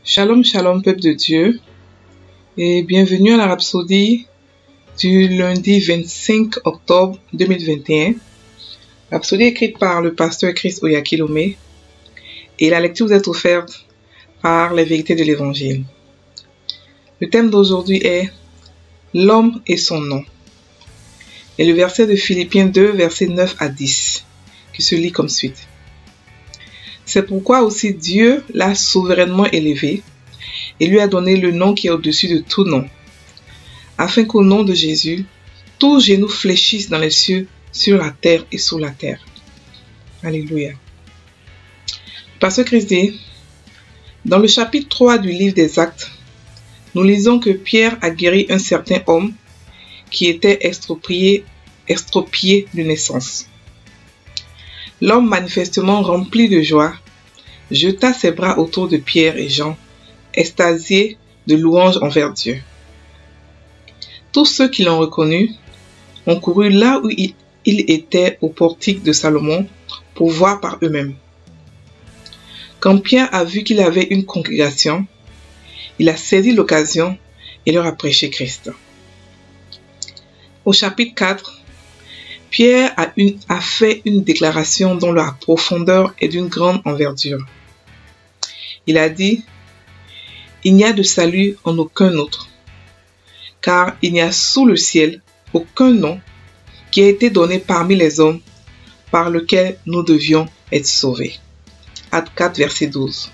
Shalom, shalom, peuple de Dieu, et bienvenue à la Rhapsodie du lundi 25 octobre 2021. Rhapsodie écrite par le pasteur Chris Oyakilome, et la lecture vous est offerte par les vérités de l'Évangile. Le thème d'aujourd'hui est l'homme et son nom. Et le verset de Philippiens 2, versets 9 à 10, qui se lit comme suite. C'est pourquoi aussi Dieu l'a souverainement élevé et lui a donné le nom qui est au-dessus de tout nom, afin qu'au nom de Jésus, tous genoux fléchissent dans les cieux, sur la terre et sous la terre. Alléluia. Pasteur Christ dit, dans le chapitre 3 du livre des Actes, nous lisons que Pierre a guéri un certain homme qui était extropié de naissance. L'homme manifestement rempli de joie jeta ses bras autour de Pierre et Jean, extasiés de louanges envers Dieu. Tous ceux qui l'ont reconnu ont couru là où il était au portique de Salomon pour voir par eux-mêmes. Quand Pierre a vu qu'il avait une congrégation, il a saisi l'occasion et leur a prêché Christ. Au chapitre 4, Pierre a fait une déclaration dont la profondeur est d'une grande envergure. Il a dit, « Il n'y a de salut en aucun autre, car il n'y a sous le ciel aucun nom qui a été donné parmi les hommes par lequel nous devions être sauvés. » Acte 4, verset 12.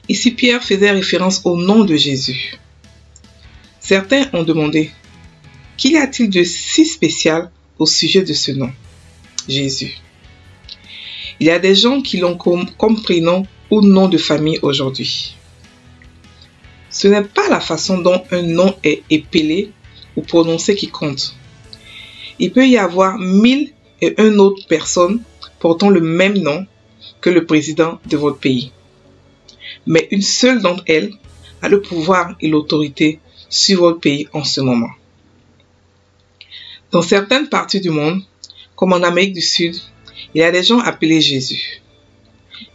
Ici, Pierre faisait référence au nom de Jésus. Certains ont demandé, qu'y a-t-il de si spécial au sujet de ce nom, Jésus? Il y a des gens qui l'ont comme prénom ou nom de famille aujourd'hui. Ce n'est pas la façon dont un nom est épellé ou prononcé qui compte. Il peut y avoir 1001 autres personnes portant le même nom que le président de votre pays. Mais une seule d'entre elles a le pouvoir et l'autorité sur votre pays en ce moment. Dans certaines parties du monde, comme en Amérique du Sud, il y a des gens appelés Jésus.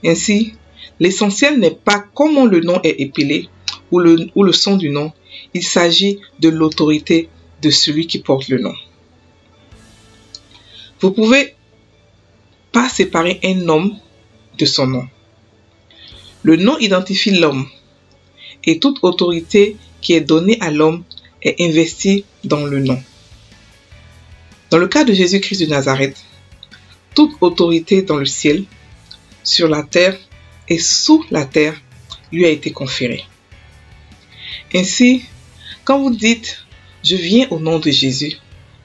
Ainsi, l'essentiel n'est pas comment le nom est épellé ou le son du nom, il s'agit de l'autorité de celui qui porte le nom. Vous ne pouvez pas séparer un homme de son nom. Le nom identifie l'homme et toute autorité qui est donnée à l'homme est investie dans le nom. Dans le cas de Jésus-Christ de Nazareth, toute autorité dans le ciel, sur la terre et sous la terre lui a été conférée. Ainsi, quand vous dites « Je viens au nom de Jésus »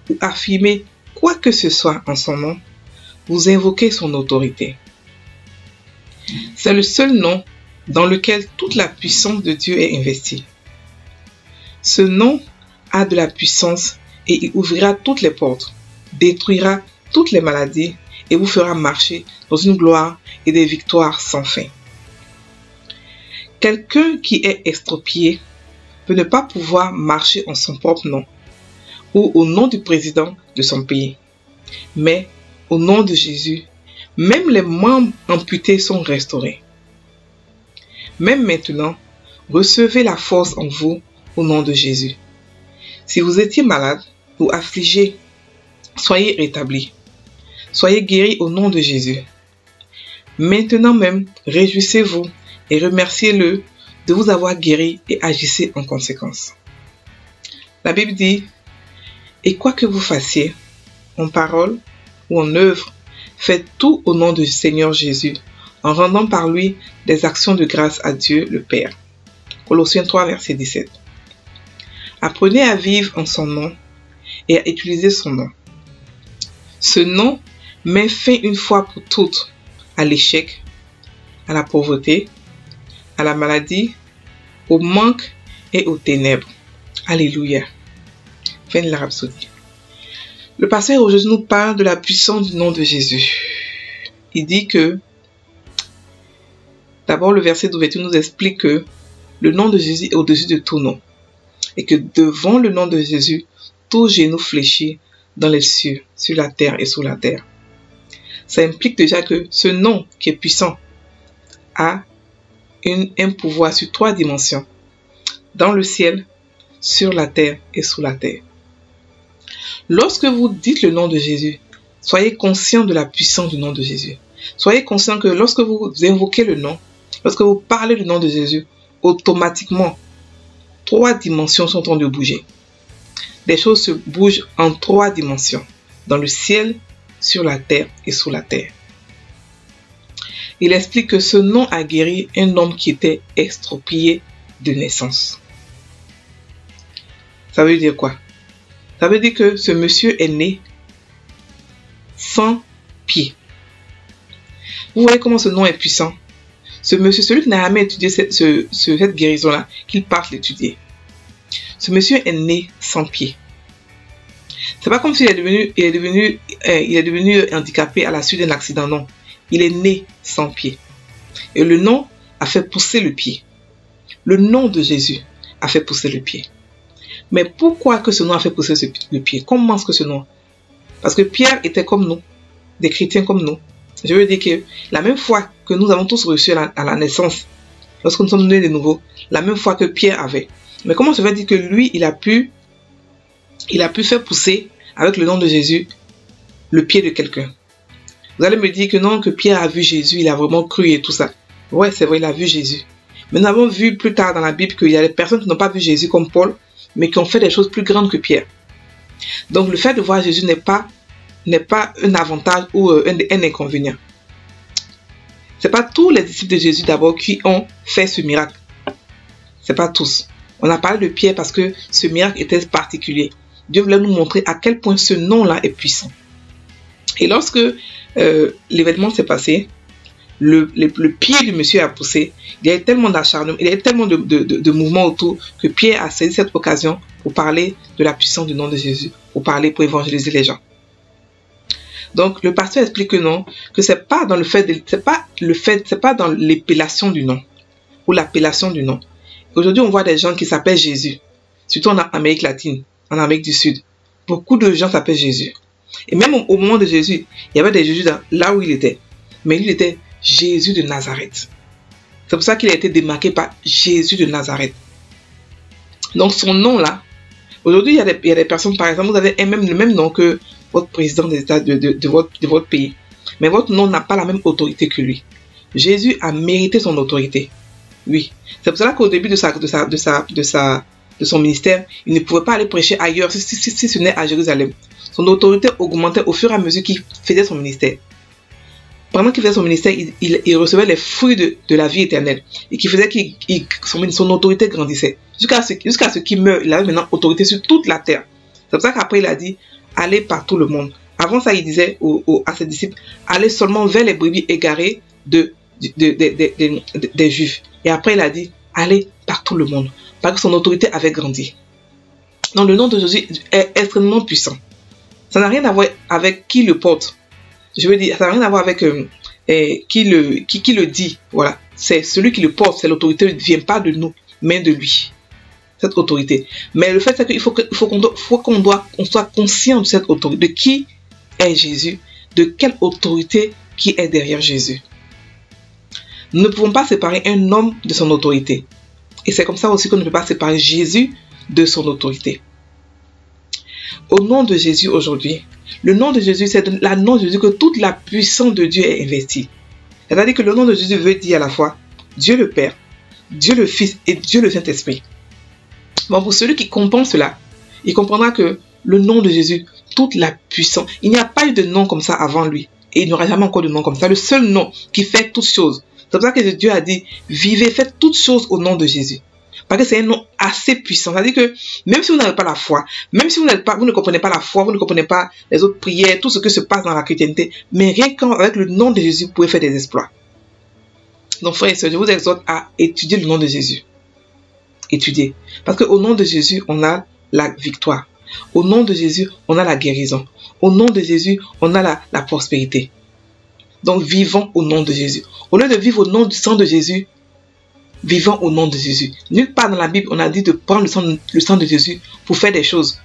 ou affirmez quoi que ce soit en son nom, vous invoquez son autorité. C'est le seul nom dans lequel toute la puissance de Dieu est investie. Ce nom a de la puissance et il ouvrira toutes les portes, détruira toutes les maladies et vous fera marcher dans une gloire et des victoires sans fin. Quelqu'un qui est extropié peut ne pas pouvoir marcher en son propre nom ou au nom du président de son pays. Mais au nom de Jésus, même les membres amputés sont restaurés. Même maintenant, recevez la force en vous au nom de Jésus. Si vous étiez malade ou affligé, soyez rétablis. Soyez guéris au nom de Jésus. Maintenant même, réjouissez-vous et remerciez-le de vous avoir guéri et agissez en conséquence. La Bible dit, « Et quoi que vous fassiez, en parole ou en œuvre, faites tout au nom du Seigneur Jésus, en rendant par lui des actions de grâce à Dieu le Père. » Colossiens 3, verset 17. Apprenez à vivre en son nom et à utiliser son nom. Ce nom met fin une fois pour toutes à l'échec, à la pauvreté, à la maladie, au manque et aux ténèbres. Alléluia. Fin de la Rhapsodie. Le pasteur aujourd'hui nous parle de la puissance du nom de Jésus. Il dit que, d'abord le verset d'ouverture nous explique que le nom de Jésus est au-dessus de tout nom. Et que devant le nom de Jésus, tout genou fléchit dans les cieux, sur la terre et sous la terre. Ça implique déjà que ce nom qui est puissant a un pouvoir sur 3 dimensions. Dans le ciel, sur la terre et sous la terre. Lorsque vous dites le nom de Jésus, soyez conscient de la puissance du nom de Jésus. Soyez conscient que lorsque vous invoquez le nom, lorsque vous parlez du nom de Jésus, automatiquement, 3 dimensions sont en train de bouger. Des choses se bougent en 3 dimensions. Dans le ciel, sur la terre et sous la terre. Il explique que ce nom a guéri un homme qui était extropié de naissance. Ça veut dire quoi? Ça veut dire que ce monsieur est né sans pied. Vous voyez comment ce nom est puissant? Ce monsieur, celui qui n'a jamais étudié cette guérison-là, qu'il parte l'étudier. Ce monsieur est né sans pied. C'est pas comme s'il est devenu handicapé à la suite d'un accident, non. Il est né sans pied. Et le nom a fait pousser le pied. Le nom de Jésus a fait pousser le pied. Mais pourquoi que ce nom a fait pousser le pied? Comment est-ce que ce nom? Parce que Pierre était comme nous, des chrétiens comme nous. Je veux dire que la même foi que nous avons tous reçu à la naissance, lorsque nous sommes nés de nouveau, la même foi que Pierre avait. Mais comment se fait dire que lui, il a pu faire pousser avec le nom de Jésus le pied de quelqu'un? Vous allez me dire que non, que Pierre a vu Jésus, il a vraiment cru et tout ça. Ouais, c'est vrai, il a vu Jésus. Mais nous avons vu plus tard dans la Bible qu'il y a des personnes qui n'ont pas vu Jésus comme Paul, mais qui ont fait des choses plus grandes que Pierre. Donc le fait de voir Jésus n'est pas un avantage ou un inconvénient. Ce n'est pas tous les disciples de Jésus d'abord qui ont fait ce miracle. Ce n'est pas tous. On a parlé de Pierre parce que ce miracle était particulier. Dieu voulait nous montrer à quel point ce nom-là est puissant. Et lorsque l'événement s'est passé, le pied du monsieur a poussé. Il y a eu tellement d'acharnement, il y a eu tellement de mouvements autour que Pierre a saisi cette occasion pour parler de la puissance du nom de Jésus, pour évangéliser les gens. Donc le pasteur explique que non, que c'est pas dans c'est pas dans l'épellation du nom ou l'appellation du nom. Aujourd'hui, on voit des gens qui s'appellent Jésus, surtout en Amérique latine, en Amérique du Sud. Beaucoup de gens s'appellent Jésus. Et même au moment de Jésus, il y avait des Jésus là où il était. Mais il était Jésus de Nazareth. C'est pour ça qu'il a été démarqué par Jésus de Nazareth. Donc son nom là, aujourd'hui il y a des personnes, par exemple, vous avez le même nom que votre président des États de votre pays. Mais votre nom n'a pas la même autorité que lui. Jésus a mérité son autorité. Oui. C'est pour ça qu'au début de son ministère, il ne pouvait pas aller prêcher ailleurs si ce n'est à Jérusalem. Son autorité augmentait au fur et à mesure qu'il faisait son ministère. Pendant qu'il faisait son ministère, il recevait les fruits de la vie éternelle. Et qui faisait que son autorité grandissait. Jusqu'à ce qu'il meure, il avait maintenant autorité sur toute la terre. C'est pour ça qu'après il a dit, allez par tout le monde. Avant ça, il disait à ses disciples, allez seulement vers les brebis égarées des Juifs. Et après il a dit, allez par tout le monde. Parce que son autorité avait grandi. Donc le nom de Jésus est extrêmement puissant. Ça n'a rien à voir avec qui le porte. Je veux dire, ça n'a rien à voir avec qui le dit. Voilà. C'est celui qui le porte. C'est l'autorité ne vient pas de nous, mais de lui. Cette autorité. Mais le fait, c'est qu'il faut qu'on soit conscient de cette autorité. De qui est Jésus? De quelle autorité qui est derrière Jésus? Nous ne pouvons pas séparer un homme de son autorité. Et c'est comme ça aussi qu'on ne peut pas séparer Jésus de son autorité. Au nom de Jésus aujourd'hui, le nom de Jésus, c'est le nom de Jésus que toute la puissance de Dieu est investie. C'est-à-dire que le nom de Jésus veut dire à la fois Dieu le Père, Dieu le Fils et Dieu le Saint-Esprit. Bon, pour celui qui comprend cela, il comprendra que le nom de Jésus, toute la puissance, il n'y a pas eu de nom comme ça avant lui. Et il n'y aura jamais encore de nom comme ça. Le seul nom qui fait toutes choses. C'est pour ça que Dieu a dit, vivez, faites toutes choses au nom de Jésus. Parce que c'est un nom assez puissant. C'est-à-dire que même si vous n'avez pas la foi, même si vous ne comprenez pas la foi, vous ne comprenez pas les autres prières, tout ce que se passe dans la chrétienté, mais rien qu'avec le nom de Jésus, vous pouvez faire des exploits. Donc frères et sœurs, je vous exhorte à étudier le nom de Jésus. Étudier. Parce qu'au nom de Jésus, on a la victoire. Au nom de Jésus, on a la guérison. Au nom de Jésus, on a la prospérité. Donc vivons au nom de Jésus. Au lieu de vivre au nom du sang de Jésus, vivons au nom de Jésus. Nulle part dans la Bible, on a dit de prendre le sang de Jésus pour faire des choses.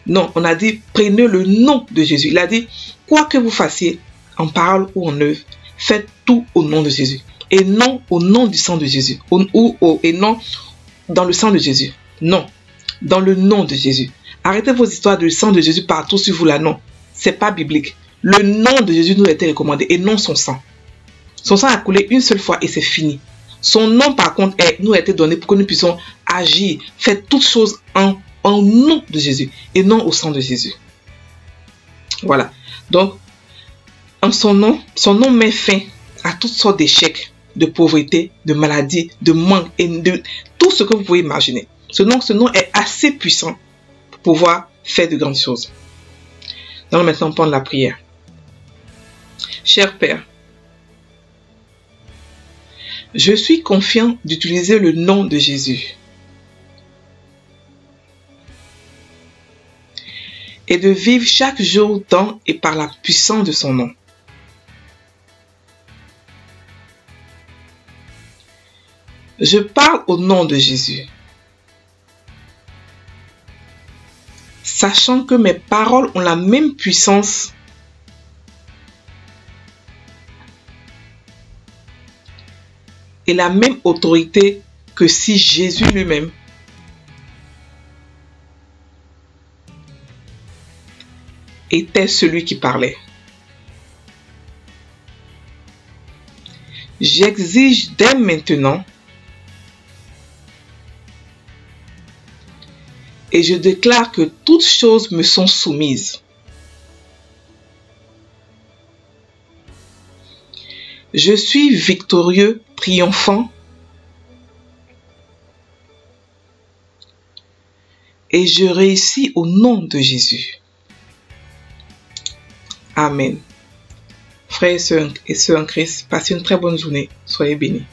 Non, on a dit, prenez le nom de Jésus. Il a dit, quoi que vous fassiez, en parole ou en œuvre, faites tout au nom de Jésus. Et non au nom du sang de Jésus. Et non dans le sang de Jésus. Non. Dans le nom de Jésus. Arrêtez vos histoires du sang de Jésus partout sur vous là. Non. C'est pas biblique. Le nom de Jésus nous a été recommandé et non son sang. Son sang a coulé une seule fois et c'est fini. Son nom par contre nous a été donné pour que nous puissions agir, faire toutes choses en nom de Jésus et non au sang de Jésus. Voilà. Donc, en son nom met fin à toutes sortes d'échecs, de pauvreté, de maladies, de manque et de tout ce que vous pouvez imaginer. Ce nom est assez puissant pour pouvoir faire de grandes choses. Nous allons maintenant prendre la prière. Cher Père, je suis confiant d'utiliser le nom de Jésus et de vivre chaque jour dans et par la puissance de son nom. Je parle au nom de Jésus, sachant que mes paroles ont la même puissance et la même autorité que si Jésus lui-même était celui qui parlait. J'exige dès maintenant et je déclare que toutes choses me sont soumises. Je suis victorieux, triomphant et je réussis au nom de Jésus. Amen. Frères et sœurs en Christ, passez une très bonne journée. Soyez bénis.